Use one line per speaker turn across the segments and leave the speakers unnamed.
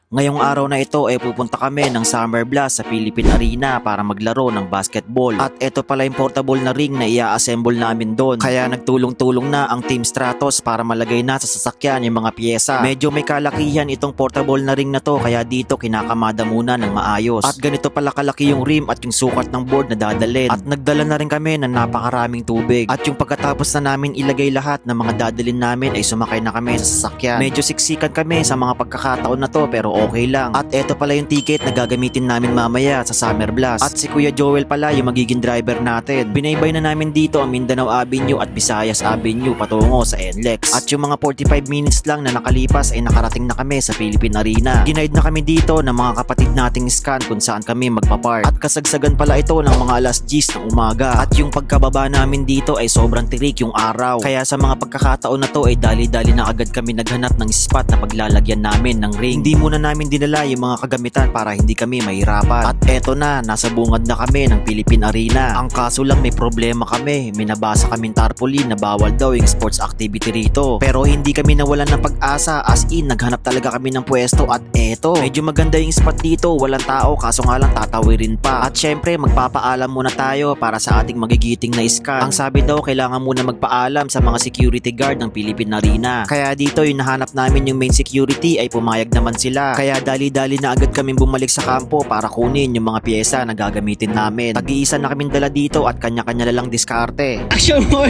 Ngayong araw na ito ay pupunta kami ng Summer Blast sa Philippine Arena para maglaro ng basketball. At ito pala yung portable na ring na i-assemble namin doon. Kaya nagtulong-tulong na ang Team Stratos para malagay na sa sasakyan yung mga pyesa. Medyo may kalakihan itong portable na ring na to, kaya dito kinakamada muna ng maayos. At ganito pala kalaki yung rim at yung sukat ng board na dadalhin. At nagdala na rin kami ng napakaraming tubig. At yung pagkatapos na namin ilagay lahat ng mga dadalhin namin ay sumakay na kami sa sasakyan. Medyo siksikan kami sa mga pagkakataon na to pero okay lang. At eto pala yung ticket na gagamitin namin mamaya sa Summer Blast. At si Kuya Joel pala yung magiging driver natin. Binaybay na namin dito ang Mindanao Avenue at Visayas Avenue patungo sa NLEX. At yung mga 45 minutes lang na nakalipas ay nakarating na kami sa Philippine Arena. Ginaid na kami dito ng mga kapatid nating scan kung saan kami magpapark. At kasagsagan pala ito ng mga alas 10 ng umaga. At yung pagkababa namin dito ay sobrang tirik yung araw. Kaya sa mga pagkakataon na to ay dali-dali na agad kami naghanap ng spot na paglalagyan namin ng ring. Hindi muna namin dinala yung mga kagamitan para hindi kami mahirapan. At eto na, nasa bungad na kami ng Philippine Arena. Ang kaso lang may problema kami. May nabasa kaming tarpaulin na bawal daw yung sports activity rito. Pero hindi kami nawalan ng pag-asa, as in naghanap talaga kami ng pwesto. At eto, medyo maganda yung spot dito, walang tao, kaso nga lang tatawirin pa. At syempre magpapaalam muna tayo para sa ating magigiting na scan. Ang sabi daw kailangan muna magpaalam sa mga security guard ng Philippine Arena. Kaya dito yung nahanap namin yung main security ay pumayag naman sila. Kaya dali-dali na agad kaming bumalik sa kampo para kunin yung mga pyesa na gagamitin namin. Tag-iisa na kaming dala dito at kanya-kanya na lang diskarte.
Action mo!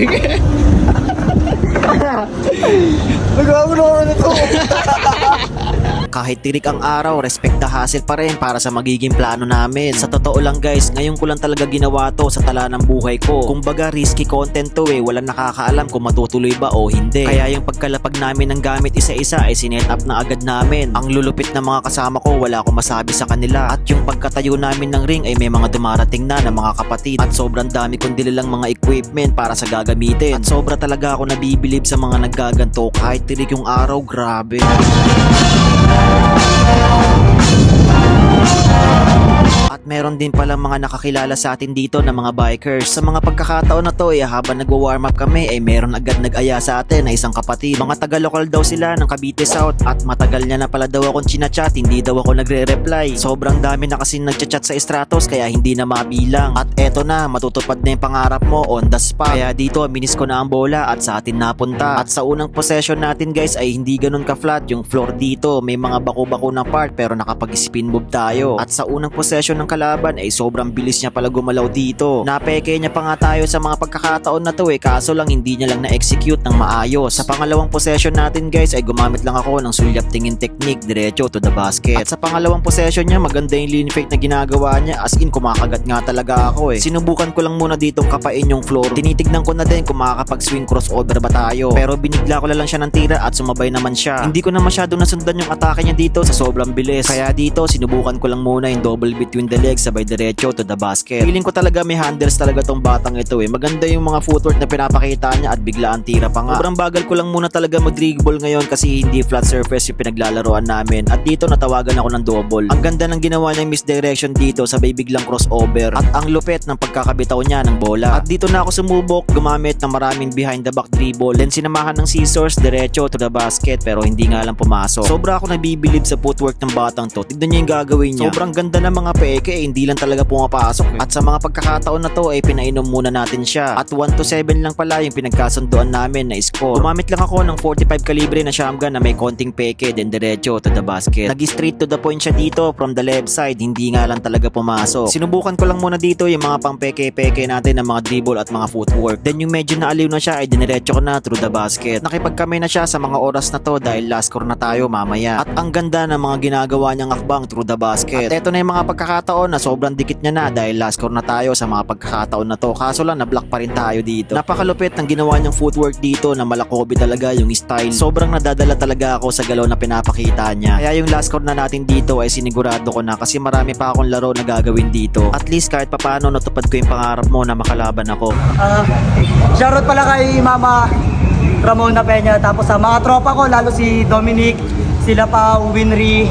Nagawa mo naman ito.
Kahit tirik ang araw, respect the hustle pa rin para sa magiging plano namin. Sa totoo lang guys, ngayon ko lang talaga ginawa to sa tala ng buhay ko. Kumbaga risky content to walang nakakaalam kung matutuloy ba o hindi. Kaya yung pagkalapag namin ng gamit isa-isa ay sinet up na agad namin. Ang lulupit ng mga kasama ko, wala akong masabi sa kanila. At yung pagkatayo namin ng ring ay may mga dumarating na ng mga kapatid. At sobrang dami kong dinilang mga equipment para sa gagamitin. At sobra talaga ako nabibilib sa mga naggaganto kahit tirik yung araw, grabe. At meron din pala mga nakakilala sa atin dito na mga bikers. Sa mga pagkakataon na to habang nagwa-warm up kami ay meron agad nag-aya sa atin na isang kapatid. Mga taga-lokal daw sila ng Cavite South at matagal niya na pala daw akong chinachat, hindi daw ako nagre-reply. Sobrang dami na kasi nagchat sa Stratos kaya hindi na mabilang. At eto na, matutupad na yung pangarap mo on the spot. Kaya dito minis ko na ang bola at sa atin napunta. At sa unang possession natin guys ay hindi ganun ka-flat yung floor dito. May mga bako-bako ng part pero nakapag-spin move tayo. At sa unang possession ng kalaban ay sobrang bilis niya pala gumalaw dito. Napeke niya pa nga tayo sa mga pagkakataon na to kaso lang hindi niya lang na-execute ng maayos. Sa pangalawang possession natin guys ay gumamit lang ako ng sulyap tingin technique diretso to the basket. At sa pangalawang possession niya maganda yung lean fake na ginagawa niya, as in kumakagat nga talaga ako Sinubukan ko lang muna ditong kapain yung floor. Tinitignan ko na din kung makakapag-swing crossover ba tayo. Pero binigla ko na lang siya ng tira at sumabay naman siya. Hindi ko na masyadong nasundan yung atake niya dito sa sobrang bilis. Kaya dito sinubukan ko lang muna yung double between the legs sabay diretso to the basket. Feeling ko talaga may handles talaga tong batang ito Maganda yung mga footwork na pinapakita niya at bigla ang tira pa nga. Sobrang bagal ko lang muna talaga mag-dribble ngayon kasi hindi flat surface yung pinaglalaroan namin. At dito natawagan ako ng double. Ang ganda ng ginawa niyang misdirection dito sabay biglang crossover. At ang lupet ng pagkakabitaw niya ng bola. At dito na ako sumubok gumamit ng maraming behind the back dribble. Then sinamahan ng scissors diretso to the basket pero hindi nga lang pumasok. Sobra ako nabibilib sa footwork ng batang to. Tignan niyo yung gagawin niya. Sobrang ganda ng mga peke hindi lang talaga pumapasok At sa mga pagkakataon na to ay pinainom muna natin siya. At 1-7 lang pala yung pinagkasunduan namin na score. Gumamit lang ako ng 45 kalibre na shotgun na may konting peke then diretso to the basket. Nag-straight to the point siya dito from the left side, hindi nga lang talaga pumasok. Sinubukan ko lang muna dito yung mga pang peke-peke natin ng mga dribble at mga footwork. Then yung medyo naaliw na siya ay diniretso ko na through the basket. Nakipagkami na siya sa mga oras na to dahil last score na tayo mamaya. At ang ganda ng mga ginagawa niyang akbang through the basket. At eto na yung mga pagkakataon na sobrang dikit niya na dahil last score na tayo sa mga pagkakataon na to. Kaso lang na-block pa rin tayo dito. Napakalupit ng ginawa niyang footwork dito na malakobi talaga yung style. Sobrang nadadala talaga ako sa galaw na pinapakita niya. Kaya yung last score na natin dito ay sinigurado ko na kasi marami pa akong laro na gagawin dito. At least kahit papano natupad ko yung pangarap mo na makalaban ako.
Shoutout pala kay Mama Ramona Peña. Tapos sa mga tropa ko, lalo si Dominic, sila pa Winry,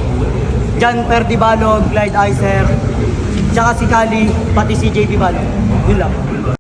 Jan Perdibalog, Clyde Iser, tsaka si Kali, pati si JB Balog. Yun lang.